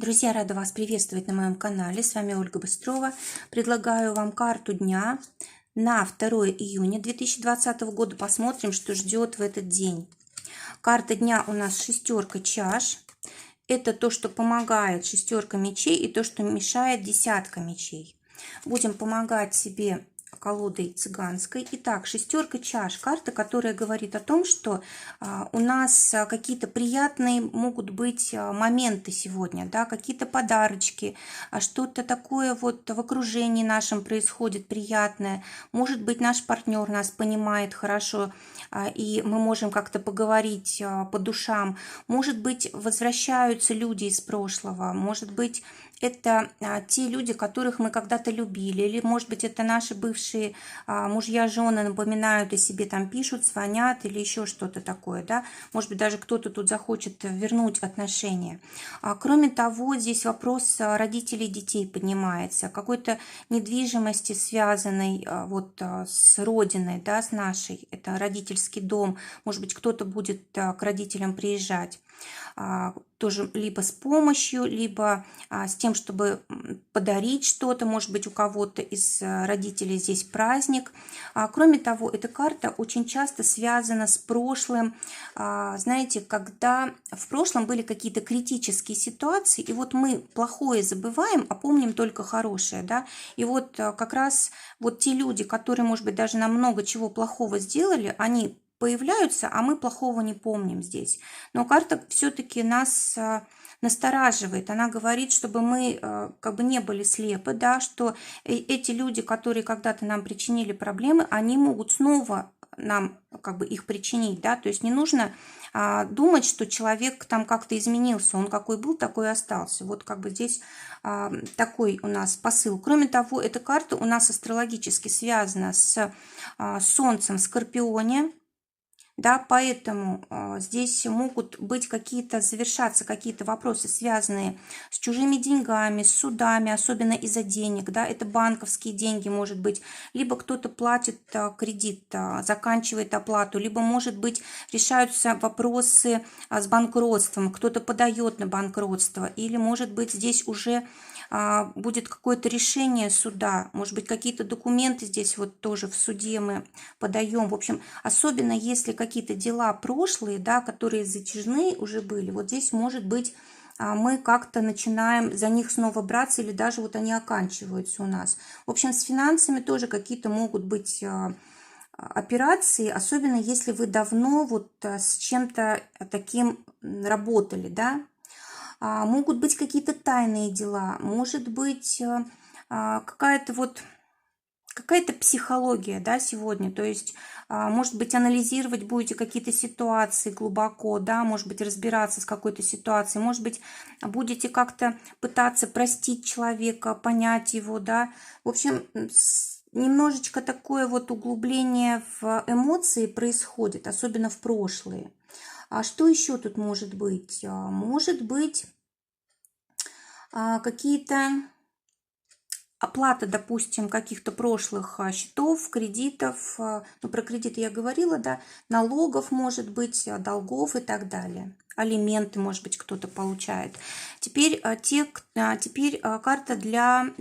Друзья, рада вас приветствовать на моем канале. С вами Ольга Быстрова. Предлагаю вам карту дня на 2 июня 2020 года. Посмотрим, что ждет в этот день. Карта дня у нас шестерка чаш. Это то, что помогает шестерка мечей, и то, что мешает десятка мечей. Будем помогать себе колодой цыганской. Итак, шестерка чаш. Карта, которая говорит о том, что у нас какие-то приятные могут быть моменты сегодня, да, какие-то подарочки, что-то такое вот в окружении нашем происходит приятное. Может быть, наш партнер нас понимает хорошо, и мы можем как-то поговорить по душам. Может быть, возвращаются люди из прошлого. Может быть, это те люди, которых мы когда-то любили, или, может быть, это наши бывшие мужья, жены напоминают о себе, там пишут, звонят или еще что-то такое, да. Может быть, даже кто-то тут захочет вернуть отношения. Кроме того, здесь вопрос родителей детей поднимается, какой-то недвижимости, связанной вот с родиной, да, с нашей. Это родительский дом. Может быть, кто-то будет к родителям приезжать. Тоже либо с помощью, либо с тем, чтобы подарить что-то, может быть, у кого-то из родителей здесь праздник. Кроме того, эта карта очень часто связана с прошлым. Знаете, когда в прошлом были какие-то критические ситуации, и вот мы плохое забываем, а помним только хорошее, да, и вот как раз вот те люди, которые, может быть, даже нам много чего плохого сделали, они появляются, а мы плохого не помним здесь. Но карта все-таки нас настораживает. Она говорит, чтобы мы как бы не были слепы, да, что эти люди, которые когда-то нам причинили проблемы, они могут снова нам как бы их причинить, да, то есть не нужно думать, что человек там как-то изменился, он какой был, такой и остался. Вот как бы здесь такой у нас посыл. Кроме того, эта карта у нас астрологически связана с Солнцем в Скорпионе. Да, поэтому здесь могут быть завершаться какие-то вопросы, связанные с чужими деньгами, с судами, особенно из-за денег, да, это банковские деньги, может быть, либо кто-то платит кредит, заканчивает оплату, либо, может быть, решаются вопросы с банкротством, кто-то подает на банкротство, или, может быть, здесь уже будет какое-то решение суда, может быть, какие-то документы здесь вот тоже в суде мы подаем. В общем, особенно если какие-то дела прошлые, да, которые затяжные уже были, вот здесь, может быть, мы как-то начинаем за них снова браться, или даже вот они оканчиваются у нас. В общем, с финансами тоже какие-то могут быть операции, особенно если вы давно вот с чем-то таким работали, да. Могут быть какие-то тайные дела, может быть какая-то психология, да, сегодня, то есть, может быть, анализировать будете какие-то ситуации глубоко, да, может быть, разбираться с какой-то ситуацией, может быть, будете как-то пытаться простить человека, понять его, да, в общем, немножечко такое вот углубление в эмоции происходит, особенно в прошлые. А что еще тут может быть? Может быть, какие-то оплата, допустим, каких-то прошлых счетов, кредитов, ну, про кредиты я говорила, да, налогов, может быть, долгов и так далее. Алименты, может быть, кто-то получает. Теперь карта для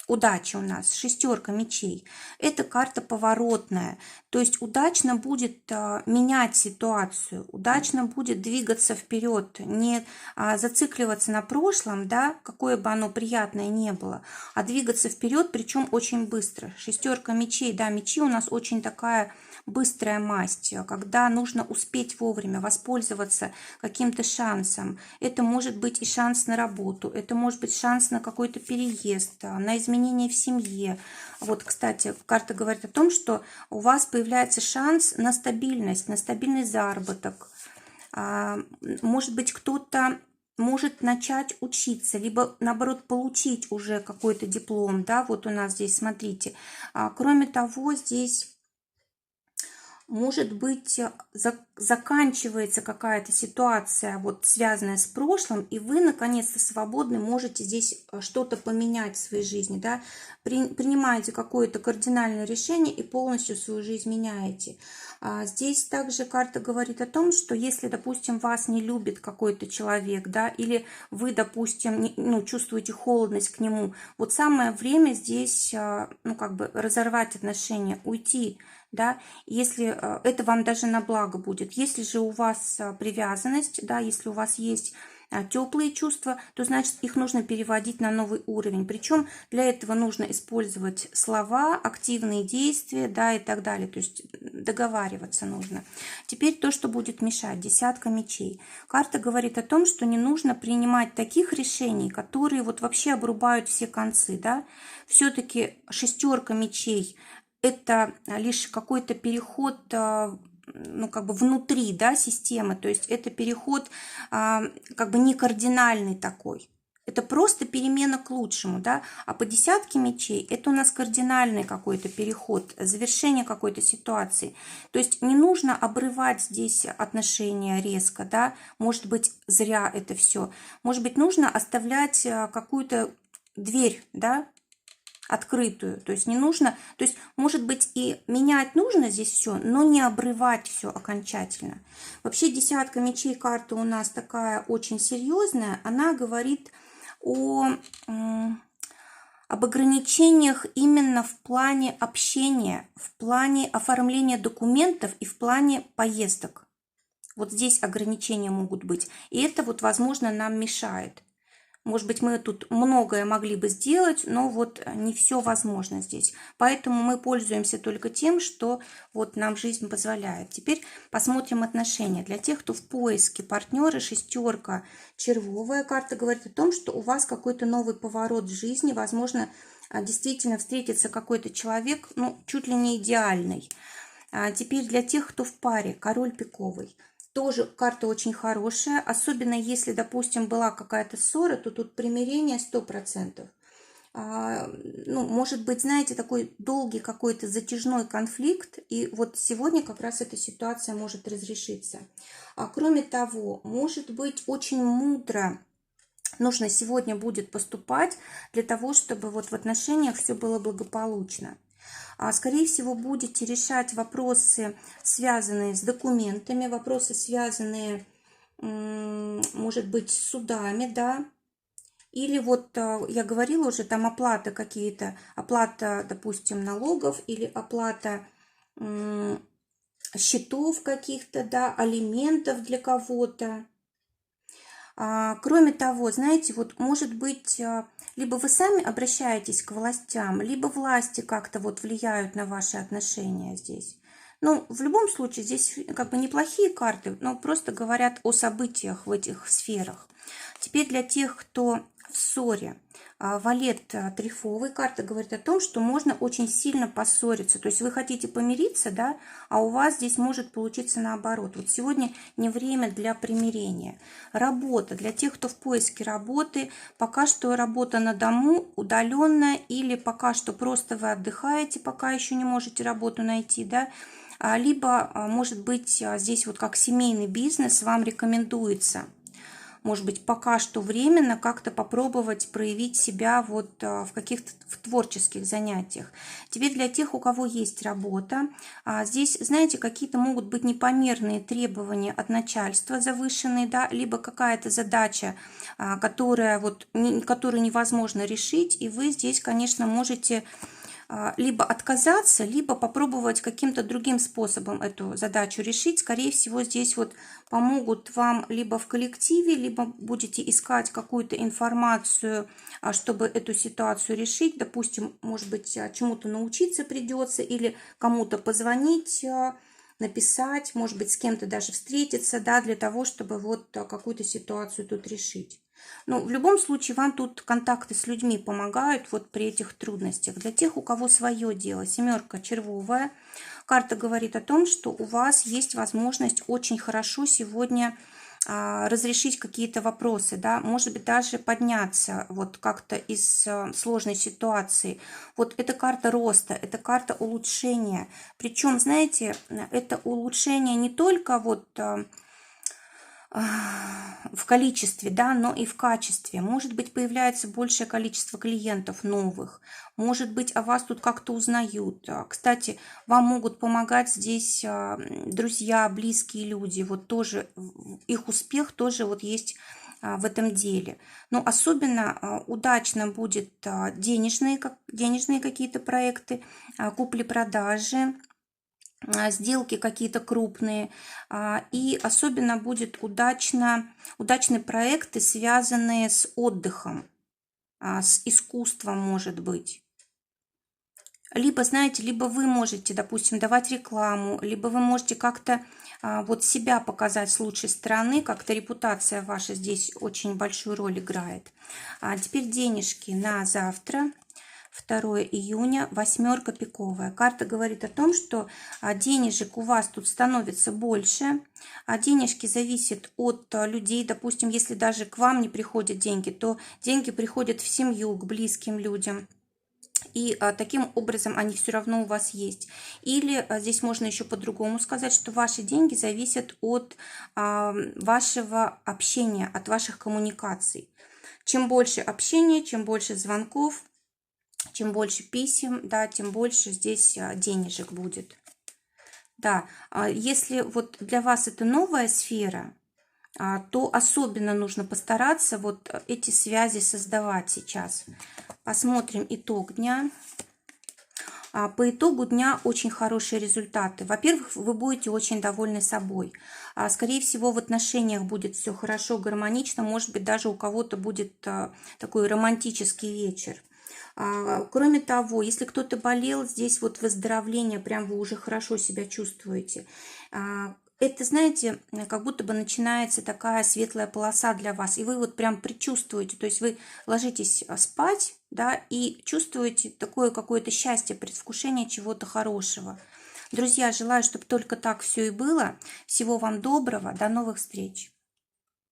удачи у нас, шестерка мечей. Это карта поворотная, то есть удачно будет менять ситуацию, удачно будет двигаться вперед, не зацикливаться на прошлом, да, какое бы оно приятное не было, а двигаться вперед, причем очень быстро. Шестерка мечей, да, мечи у нас очень такая быстрая масть, когда нужно успеть вовремя воспользоваться каким-то шансом. Это может быть и шанс на работу, это может быть шанс на какой-то переезд, на изменение в семье. Вот, кстати, карта говорит о том, что у вас появляется шанс на стабильность, на стабильный заработок. Может быть, кто-то может начать учиться, либо, наоборот, получить уже какой-то диплом, да, вот у нас здесь, смотрите. Кроме того, здесь может быть, заканчивается какая-то ситуация, вот связанная с прошлым, и вы наконец-то свободны, можете здесь что-то поменять в своей жизни, да, принимаете какое-то кардинальное решение и полностью свою жизнь меняете. Здесь также карта говорит о том, что если, допустим, вас не любит какой-то человек, да, или вы, допустим, чувствуете холодность к нему, вот самое время здесь, как бы разорвать отношения, уйти, да, если это вам даже на благо будет. Если же у вас привязанность, да, если у вас есть теплые чувства, то значит их нужно переводить на новый уровень. Причем для этого нужно использовать слова, активные действия, да, и так далее. То есть договариваться нужно. Теперь то, что будет мешать. Десятка мечей. Карта говорит о том, что не нужно принимать таких решений, которые вот вообще обрубают все концы, да. Все-таки шестерка мечей – это лишь какой-то переход, как бы внутри, да, системы, то есть это переход как бы не кардинальный такой. Это просто перемена к лучшему, да, а по десятке мечей это у нас кардинальный какой-то переход, завершение какой-то ситуации. То есть не нужно обрывать здесь отношения резко, да, может быть, зря это все. Может быть, нужно оставлять какую-то дверь, да, открытую, то есть не нужно, то есть может быть и менять нужно здесь все, но не обрывать все окончательно. Вообще десятка мечей карта у нас такая очень серьезная, она говорит об ограничениях именно в плане общения, в плане оформления документов и в плане поездок. Вот здесь ограничения могут быть, и это вот, возможно, нам мешает. Может быть, мы тут многое могли бы сделать, но вот не все возможно здесь. Поэтому мы пользуемся только тем, что вот нам жизнь позволяет. Теперь посмотрим отношения. Для тех, кто в поиске партнера, шестерка червовая карта говорит о том, что у вас какой-то новый поворот в жизни. Возможно, действительно встретится какой-то человек, чуть ли не идеальный. Теперь для тех, кто в паре, король пиковый. Тоже карта очень хорошая, особенно если, допустим, была какая-то ссора, то тут примирение 100%. Может быть, знаете, такой долгий какой-то затяжной конфликт, и вот сегодня как раз эта ситуация может разрешиться. Кроме того, может быть, очень мудро нужно сегодня будет поступать для того, чтобы вот в отношениях все было благополучно. Скорее всего, будете решать вопросы, связанные с документами, вопросы, связанные, может быть, с судами, да. Или вот я говорила уже, там оплата какие-то, оплата, допустим, налогов или оплата счетов каких-то, да, алиментов для кого-то. Кроме того, знаете, вот может быть, либо вы сами обращаетесь к властям, либо власти как-то вот влияют на ваши отношения здесь. В любом случае, здесь как бы неплохие карты, но просто говорят о событиях в этих сферах. Теперь для тех, кто в ссоре, валет трефовый, карта говорит о том, что можно очень сильно поссориться. То есть вы хотите помириться, да, а у вас здесь может получиться наоборот. Вот сегодня не время для примирения. Работа. Для тех, кто в поиске работы, пока что работа на дому, удаленная, или пока что просто вы отдыхаете, пока еще не можете работу найти, да. Либо, может быть, здесь вот как семейный бизнес вам рекомендуется, может быть, пока что временно как-то попробовать проявить себя вот в каких-то творческих занятиях. Теперь для тех, у кого есть работа, здесь, знаете, какие-то могут быть непомерные требования от начальства завышенные, да, либо какая-то задача, которую невозможно решить, и вы здесь, конечно, можете либо отказаться, либо попробовать каким-то другим способом эту задачу решить. Скорее всего, здесь вот помогут вам либо в коллективе, либо будете искать какую-то информацию, чтобы эту ситуацию решить. Допустим, может быть, чему-то научиться придется, или кому-то позвонить, написать, может быть, с кем-то даже встретиться, да, для того, чтобы вот какую-то ситуацию тут решить. В любом случае, вам тут контакты с людьми помогают вот при этих трудностях. Для тех, у кого свое дело, семерка червовая, карта говорит о том, что у вас есть возможность очень хорошо сегодня разрешить какие-то вопросы, да, может быть, даже подняться вот как-то из сложной ситуации. Вот эта карта роста, это карта улучшения. Причем, знаете, это улучшение не только вот в количестве, да, но и в качестве. Может быть, появляется большее количество клиентов новых. Может быть, о вас тут как-то узнают. Кстати, вам могут помогать здесь друзья, близкие люди. Вот тоже их успех тоже вот есть в этом деле. Но особенно удачно будет денежные какие-то проекты, купли-продажи, сделки какие-то крупные, и особенно будет удачные проекты, связанные с отдыхом, с искусством, может быть. Либо, знаете, либо вы можете, допустим, давать рекламу, либо вы можете как-то вот себя показать с лучшей стороны, как-то репутация ваша здесь очень большую роль играет. Теперь денежки на завтра. 2 июня, восьмерка пиковая. Карта говорит о том, что денежек у вас тут становится больше, а денежки зависят от людей. Допустим, если даже к вам не приходят деньги, то деньги приходят в семью, к близким людям. И таким образом они все равно у вас есть. Или здесь можно еще по-другому сказать, что ваши деньги зависят от вашего общения, от ваших коммуникаций. Чем больше общения, чем больше звонков, чем больше писем, да, тем больше здесь денежек будет. Да, если вот для вас это новая сфера, то особенно нужно постараться вот эти связи создавать сейчас. Посмотрим итог дня. По итогу дня очень хорошие результаты. Во-первых, вы будете очень довольны собой. Скорее всего, в отношениях будет все хорошо, гармонично. Может быть, даже у кого-то будет такой романтический вечер. Кроме того, если кто-то болел, здесь вот выздоровление, прям вы уже хорошо себя чувствуете. Это, знаете, как будто бы начинается такая светлая полоса для вас, и вы вот прям предчувствуете, то есть вы ложитесь спать, да, и чувствуете такое какое-то счастье, предвкушение чего-то хорошего. Друзья, желаю, чтобы только так все и было. Всего вам доброго, до новых встреч!